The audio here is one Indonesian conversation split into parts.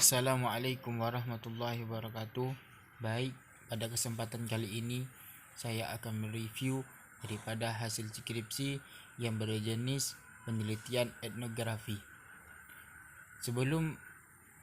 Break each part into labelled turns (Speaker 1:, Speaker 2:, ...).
Speaker 1: Assalamualaikum warahmatullahi wabarakatuh. Baik, pada kesempatan kali ini saya akan mereview daripada hasil skripsi yang berjenis penelitian etnografi. Sebelum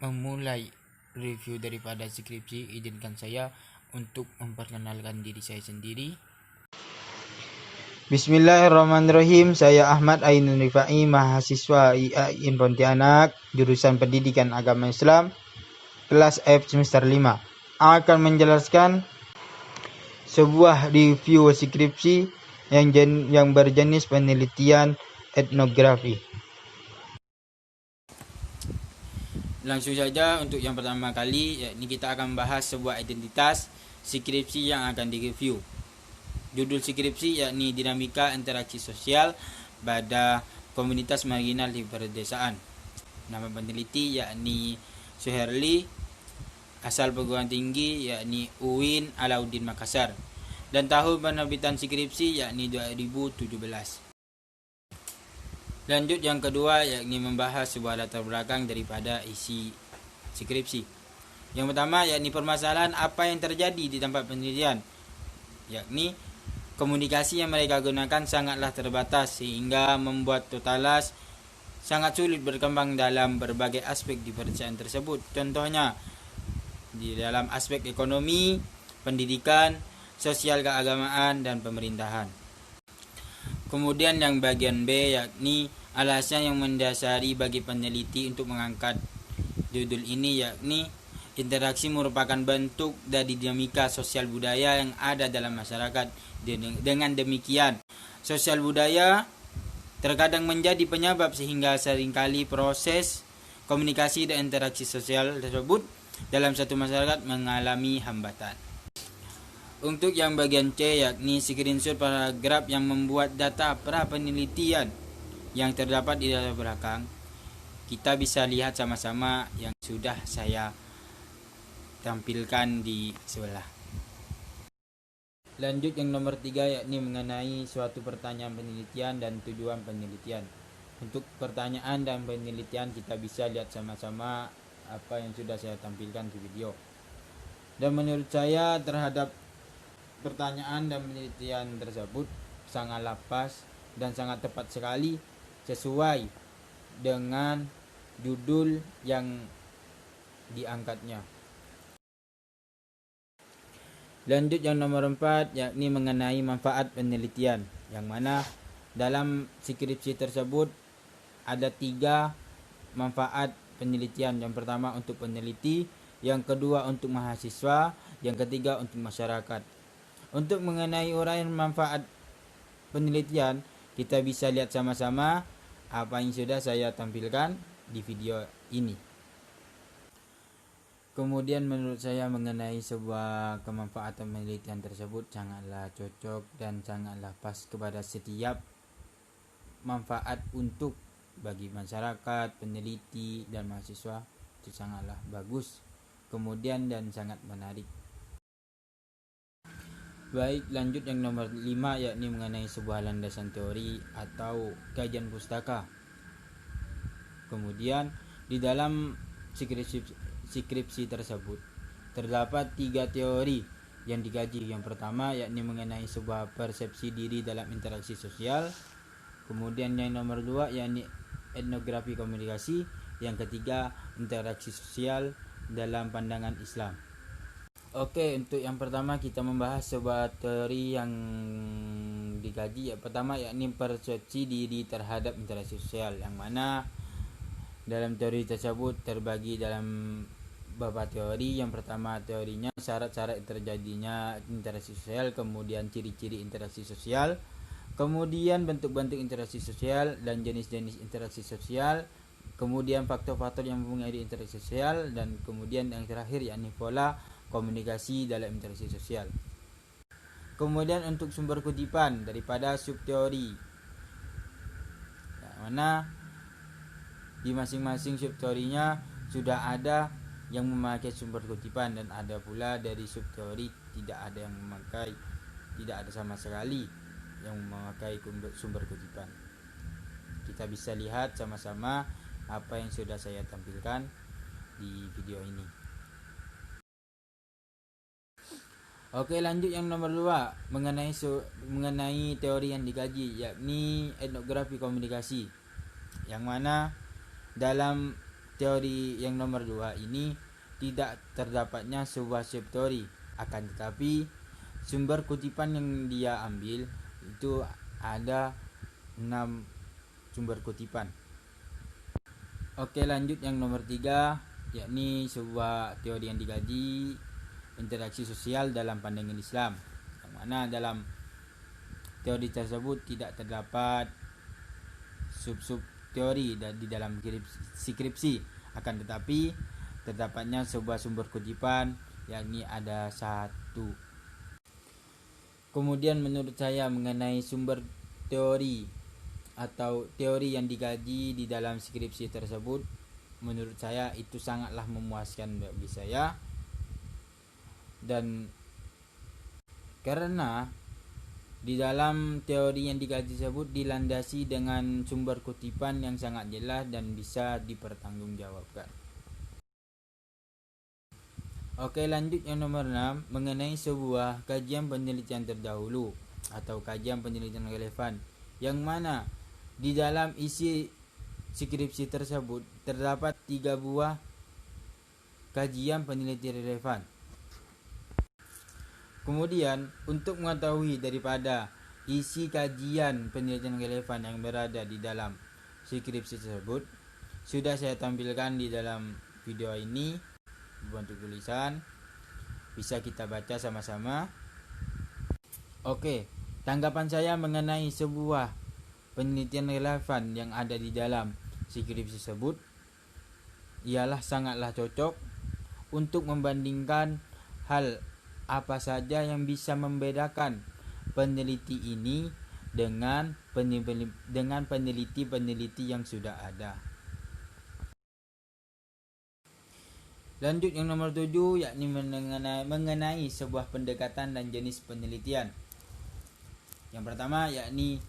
Speaker 1: memulai review daripada skripsi, izinkan saya untuk memperkenalkan diri saya sendiri.
Speaker 2: Bismillahirrahmanirrahim. Saya Ahmad Ainun Rifai, mahasiswa IAIN Pontianak, jurusan Pendidikan Agama Islam, kelas F semester 5. Akan menjelaskan sebuah review skripsi yang berjenis penelitian etnografi.
Speaker 1: Langsung saja untuk yang pertama kali, yakni kita akan bahas sebuah identitas skripsi yang akan direview. Judul skripsi yakni dinamika interaksi sosial pada komunitas marginal di pedesaan. Nama peneliti yakni Suherli, asal perguruan tinggi yakni UIN Alauddin Makassar, dan tahun penerbitan skripsi yakni 2017. Lanjut yang kedua yakni membahas sebuah latar belakang daripada isi skripsi. Yang pertama yakni permasalahan apa yang terjadi di tempat penelitian, yakni komunikasi yang mereka gunakan sangatlah terbatas sehingga membuat totalas sangat sulit berkembang dalam berbagai aspek di pedesaan tersebut. Contohnya di dalam aspek ekonomi, pendidikan, sosial keagamaan, dan pemerintahan. Kemudian yang bagian B yakni alasan yang mendasari bagi peneliti untuk mengangkat judul ini, yakni interaksi merupakan bentuk dari dinamika sosial budaya yang ada dalam masyarakat. Dengan demikian, sosial budaya terkadang menjadi penyebab sehingga seringkali proses komunikasi dan interaksi sosial tersebut dalam satu masyarakat mengalami hambatan. Untuk yang bagian C yakni screenshot paragraf yang membuat data pra penelitian yang terdapat di latar belakang. Kita bisa lihat sama-sama yang sudah saya tampilkan di sebelah. Lanjut yang nomor 3 yakni mengenai suatu pertanyaan penelitian dan tujuan penelitian. Untuk pertanyaan dan penelitian kita bisa lihat sama-sama apa yang sudah saya tampilkan di video. Dan menurut saya terhadap pertanyaan dan penelitian tersebut sangatlah pas dan sangat tepat sekali sesuai dengan judul yang diangkatnya. Lanjut yang nomor 4 yakni mengenai manfaat penelitian, yang mana dalam skripsi tersebut ada 3 manfaat penelitian. Yang pertama untuk peneliti, yang kedua untuk mahasiswa, yang ketiga untuk masyarakat. Untuk mengenai uraian manfaat penelitian, kita bisa lihat sama-sama apa yang sudah saya tampilkan di video ini. Kemudian menurut saya mengenai sebuah kemanfaatan penelitian tersebut sangatlah cocok dan sangatlah pas kepada setiap manfaat untuk bagi masyarakat, peneliti, dan mahasiswa. Itu sangatlah bagus kemudian dan sangat menarik. Baik, lanjut yang nomor 5 yakni mengenai sebuah landasan teori atau kajian pustaka. Kemudian di dalam skripsi tersebut terdapat 3 teori yang dikaji. Yang pertama yakni mengenai sebuah persepsi diri dalam interaksi sosial. Kemudian yang nomor 2 yakni etnografi komunikasi. Yang ketiga interaksi sosial dalam pandangan Islam. Oke, untuk yang pertama kita membahas sebuah teori yang dikaji. Yang pertama yakni persepsi diri terhadap interaksi sosial, yang mana dalam teori tersebut terbagi dalam beberapa teori. Yang pertama teorinya syarat-syarat terjadinya interaksi sosial, kemudian ciri-ciri interaksi sosial, kemudian bentuk-bentuk interaksi sosial dan jenis-jenis interaksi sosial, kemudian faktor-faktor yang mempengaruhi interaksi sosial, dan kemudian yang terakhir yakni pola komunikasi dalam interaksi sosial. Kemudian untuk sumber kutipan daripada subteori, mana di masing-masing subteorinya sudah ada yang memakai sumber kutipan, dan ada pula dari subteori tidak ada yang memakai, tidak ada sama sekali yang memakai sumber kutipan. Kita bisa lihat sama-sama apa yang sudah saya tampilkan di video ini. Oke, lanjut yang nomor 2 mengenai teori yang dikaji, yakni etnografi komunikasi. Yang mana dalam teori yang nomor 2 ini tidak terdapatnya sebuah subteori, akan tetapi sumber kutipan yang dia ambil itu ada 6 sumber kutipan. Oke, lanjut yang nomor 3, yakni sebuah teori yang dikaji, interaksi sosial dalam pandangan Islam. Yang mana dalam teori tersebut tidak terdapat sub-sub teori di dalam skripsi, akan tetapi terdapatnya sebuah sumber kutipan, yakni ada 1. Kemudian menurut saya mengenai sumber teori atau teori yang dikaji di dalam skripsi tersebut, menurut saya itu sangatlah memuaskan bagi saya, dan karena di dalam teori yang dikaji tersebut dilandasi dengan sumber kutipan yang sangat jelas dan bisa dipertanggungjawabkan. Oke, lanjut yang nomor 6 mengenai sebuah kajian penelitian terdahulu atau kajian penelitian relevan, yang mana di dalam isi skripsi tersebut terdapat 3 buah kajian penelitian relevan. Kemudian untuk mengetahui daripada isi kajian penelitian relevan yang berada di dalam skripsi tersebut, sudah saya tampilkan di dalam video ini bentuk tulisan, bisa kita baca sama-sama. Oke, tanggapan saya mengenai sebuah penelitian relevan yang ada di dalam skripsi tersebut ialah sangatlah cocok untuk membandingkan hal apa saja yang bisa membedakan peneliti ini dengan peneliti-peneliti yang sudah ada. Lanjut yang nomor 7, yakni mengenai sebuah pendekatan dan jenis penelitian. Yang pertama yakni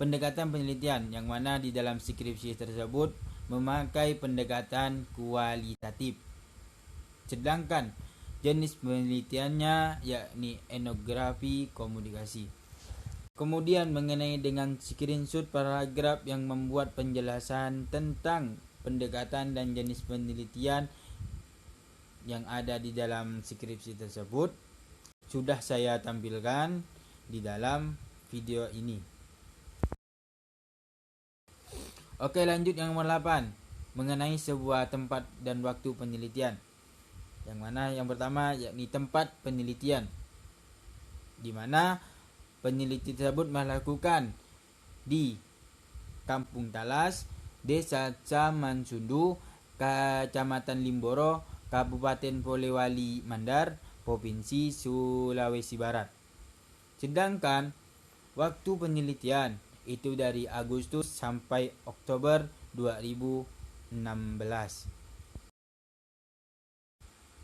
Speaker 1: pendekatan penelitian, yang mana di dalam skripsi tersebut memakai pendekatan kualitatif. Sedangkan jenis penelitiannya yakni etnografi komunikasi. Kemudian mengenai dengan screenshot paragraf yang membuat penjelasan tentang pendekatan dan jenis penelitian yang ada di dalam skripsi tersebut sudah saya tampilkan di dalam video ini. Oke, lanjut yang nomor 8 mengenai sebuah tempat dan waktu penelitian. Yang mana yang pertama yakni tempat penelitian, di mana peneliti tersebut melakukan di Kampung Talas, Desa Camansundu, Kecamatan Limboro, Kabupaten Polewali Mandar, Provinsi Sulawesi Barat. Sedangkan waktu penelitian itu dari Agustus sampai Oktober 2016.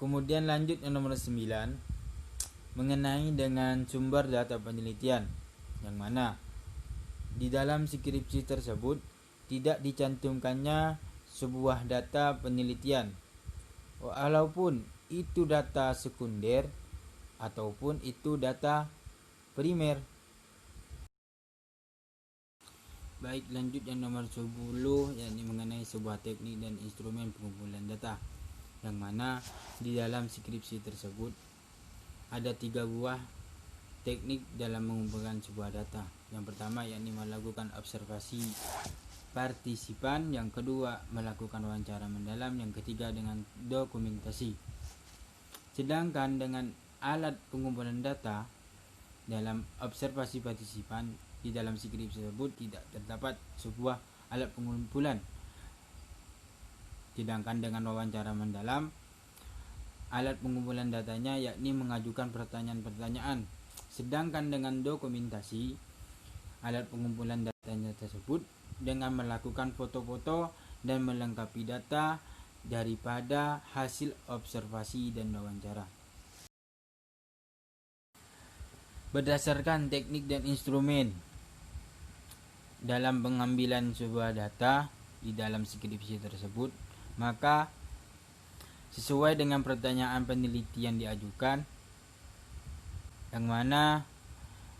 Speaker 1: Kemudian lanjut yang nomor 9 mengenai dengan sumber data penelitian, yang mana di dalam skripsi tersebut tidak dicantumkannya sebuah data penelitian, walaupun itu data sekunder ataupun itu data primer. Baik, lanjut yang nomor 10 yakni mengenai sebuah teknik dan instrumen pengumpulan data, yang mana di dalam skripsi tersebut ada 3 buah teknik dalam mengumpulkan sebuah data. Yang pertama yakni melakukan observasi partisipan, yang kedua melakukan wawancara mendalam, yang ketiga dengan dokumentasi. Sedangkan dengan alat pengumpulan data dalam observasi partisipan di dalam skripsi tersebut tidak terdapat sebuah alat pengumpulan. Sedangkan dengan wawancara mendalam, alat pengumpulan datanya yakni mengajukan pertanyaan-pertanyaan. Sedangkan dengan dokumentasi, alat pengumpulan datanya tersebut dengan melakukan foto-foto dan melengkapi data daripada hasil observasi dan wawancara. Berdasarkan teknik dan instrumen dalam pengambilan sebuah data di dalam skripsi tersebut, maka sesuai dengan pertanyaan peneliti yang diajukan, yang mana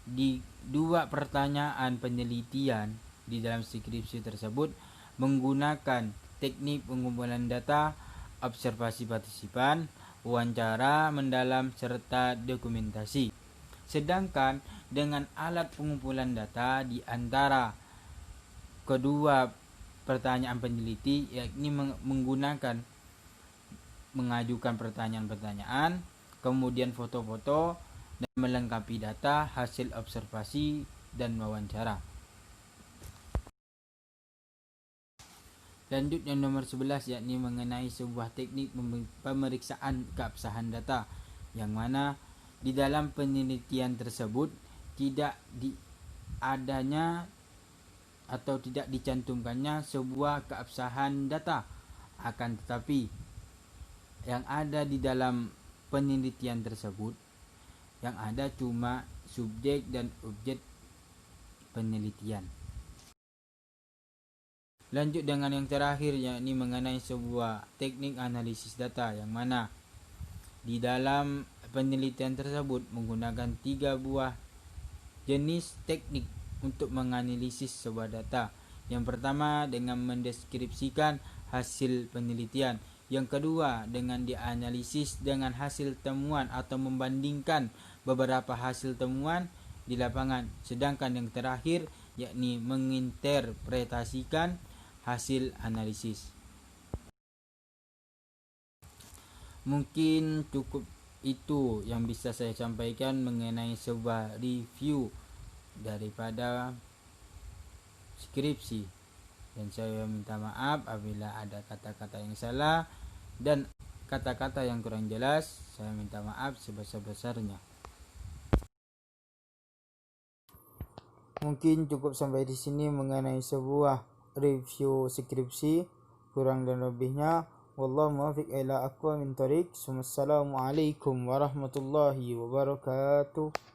Speaker 1: di dua pertanyaan penelitian di dalam skripsi tersebut menggunakan teknik pengumpulan data, observasi partisipan, wawancara mendalam, serta dokumentasi. Sedangkan dengan alat pengumpulan data di antara kedua pertanyaan peneliti, yakni mengajukan pertanyaan-pertanyaan, kemudian foto-foto, dan melengkapi data hasil observasi dan wawancara. Lanjut yang nomor 11, yakni mengenai sebuah teknik pemeriksaan keabsahan data, yang mana di dalam penelitian tersebut tidak adanya atau tidak dicantumkannya sebuah keabsahan data, akan tetapi yang ada di dalam penelitian tersebut yang ada cuma subjek dan objek penelitian. Lanjut dengan yang terakhir, yakni mengenai sebuah teknik analisis data, yang mana di dalam penelitian tersebut menggunakan 3 buah jenis teknik untuk menganalisis sebuah data. Yang pertama dengan mendeskripsikan hasil penelitian. Yang kedua dengan dianalisis dengan hasil temuan atau membandingkan beberapa hasil temuan di lapangan. Sedangkan yang terakhir yakni menginterpretasikan hasil analisis. Mungkin cukup itu yang bisa saya sampaikan mengenai sebuah review daripada skripsi, dan saya minta maaf apabila ada kata-kata yang salah dan kata-kata yang kurang jelas. Saya minta maaf sebesar-besarnya. Mungkin cukup sampai di sini mengenai sebuah review skripsi. Kurang dan lebihnya wallahu muwaffiq ila aqwamit thoriq. Wassalamualaikum warahmatullahi wabarakatuh.